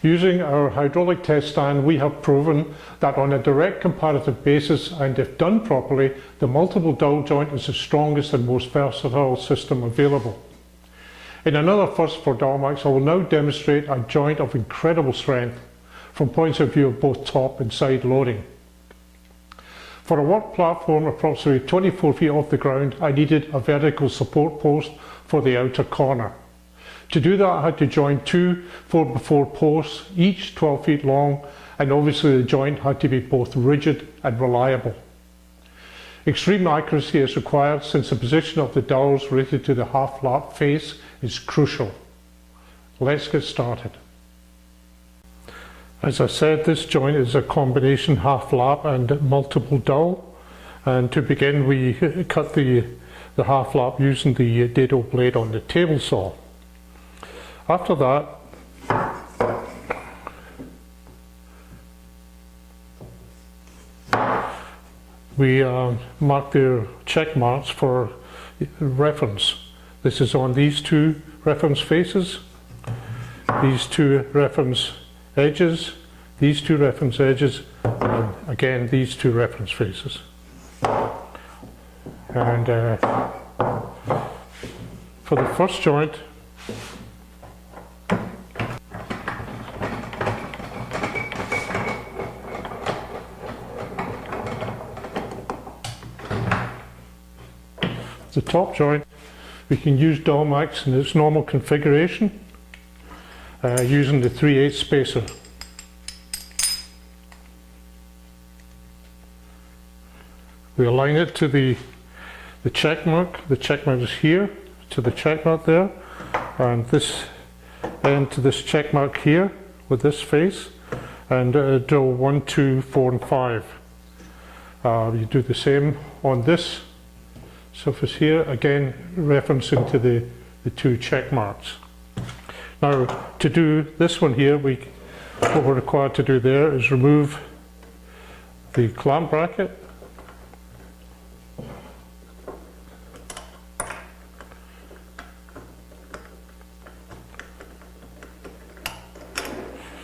Using our hydraulic test stand, we have proven that on a direct comparative basis, and if done properly, the multiple dowel joint is the strongest and most versatile system available. In another first for Dowelmax, I will now demonstrate a joint of incredible strength from points of view of both top and side loading. For a work platform approximately 24 feet off the ground, I needed a vertical support post for the outer corner. To do that, I had to join two 4x4 posts, each 12 feet long, and obviously the joint had to be both rigid and reliable. Extreme accuracy is required since the position of the dowels related to the half lap face is crucial. Let's get started. As I said, this joint is a combination half lap and multiple dowel, and to begin we cut the half lap using the Dado blade on the table saw. After that, we mark their check marks for reference. This is on these two reference faces, these two reference edges, these two reference edges, and again these two reference faces. And for the first joint, the top joint, we can use Dowelmax in its normal configuration using the 3/8 spacer. We align it to the check mark. The check mark is here, to the check mark there, and this end to this check mark here with this face, and drill 1, 2, 4 and 5. You do the same on this surface here, again referencing to the two check marks. Now to do this one here, what we're required to do there is remove the clamp bracket,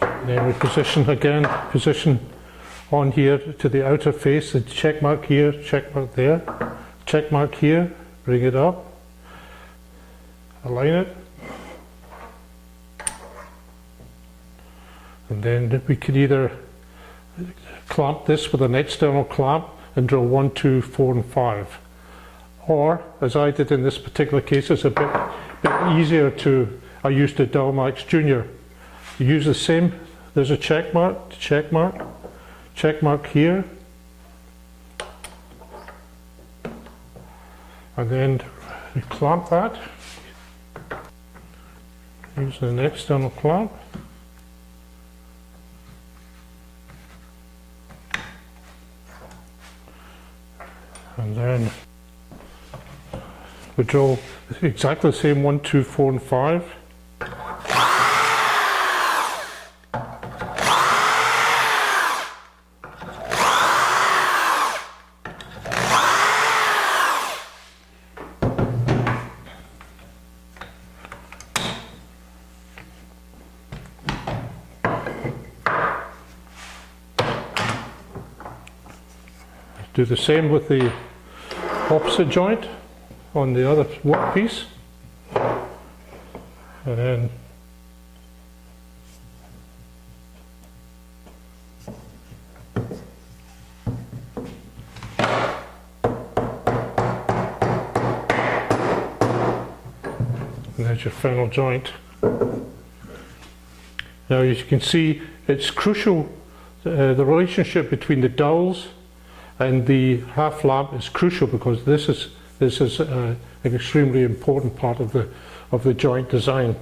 and then we position on here to the outer face, the check mark here, check mark there, check mark here, bring it up, align it, and then we could either clamp this with an external clamp and drill 1, 2, 4 and 5, or as I did in this particular case, it's a bit easier I used the Dowelmax Junior. You use the same, there's a check mark, check mark here, and then we clamp that using an external clamp, and then we drill exactly the same 1, 2, 4 and 5. Do the same with the opposite joint on the other workpiece, and then there's your final joint. Now as you can see, it's crucial, the relationship between the dowels and the half lap is crucial, because this is an extremely important part of the joint design.